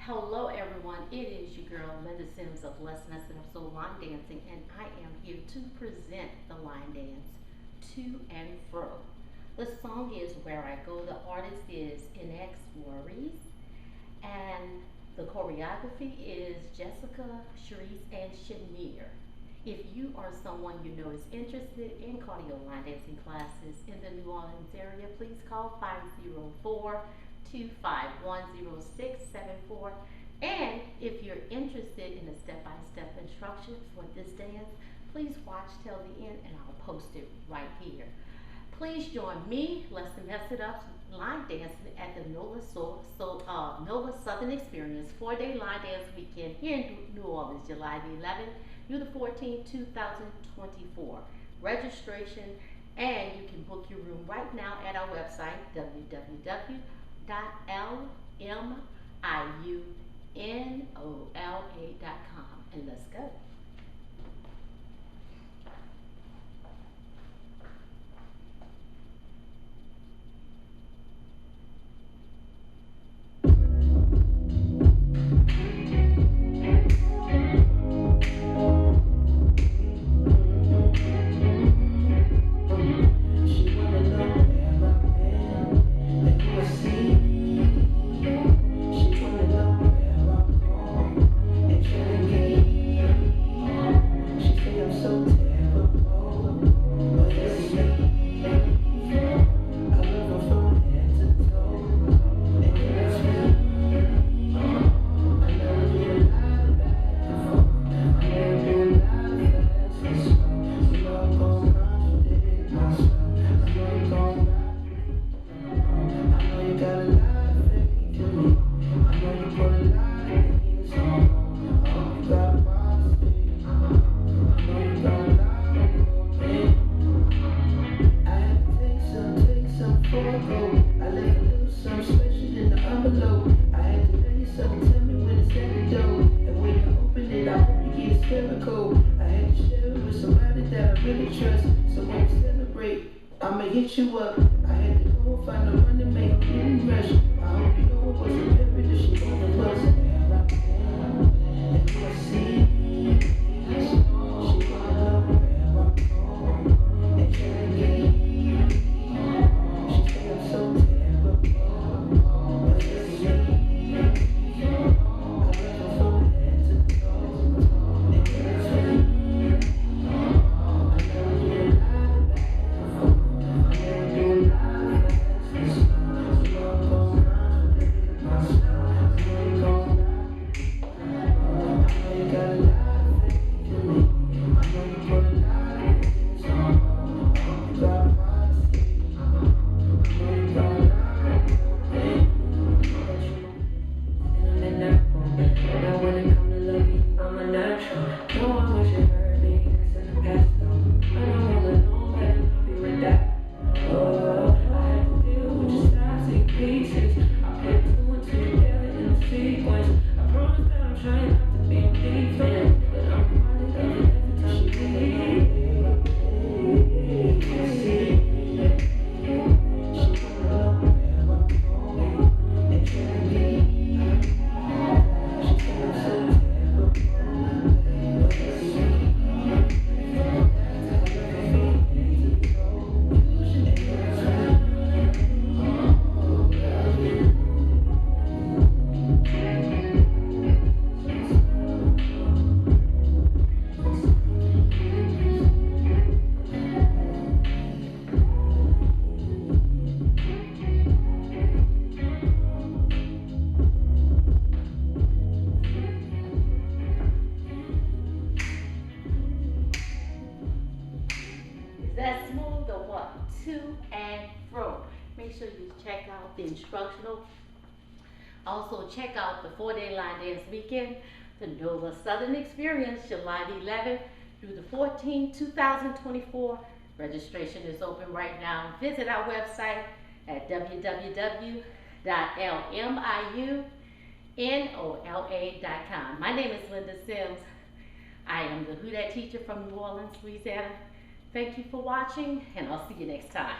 Hello everyone, it is your girl Linda Sims of Let's Nest and Episode Line Dancing, and I am here to present the line dance To and Fro. The song is Where I Go. The artist is NX Worries, and the choreography is Jessica, CHARISSE, and CHENIER. If you are someone you know is interested in cardio line dancing classes in the New Orleans area, please call 504-251-0674. And if you're interested in a step-by-step instruction for this dance, please watch till the end and I'll post it right here. Please join me, Let's Mess It Up, line dancing at the NOLA Southern Experience 4-day line dance weekend here in New Orleans, July the 11th through the 14th, 2024. Registration, and you can book your room right now at our website, www.LMIUNOLA.com. And let's go. I'ma hit you up. I had to go find a run to make a getting rush. I hope you know it wasn't every that she on the bus. And you see, she wanna love where I'm going. And trying to get she say I'm so terrible. But it's me. I love her from head to toe. And it's me. I know you're alive. That smooth or what? To and fro. Make sure you check out the instructional. Also check out the 4-day line dance weekend, the NOLA Southern Experience, July the 11th through the 14th, 2024. Registration is open right now. Visit our website at www.LMIUNOLA.com. My name is Linda Sims. I am the Who Dat teacher from New Orleans, Louisiana. Thank you for watching, and I'll see you next time.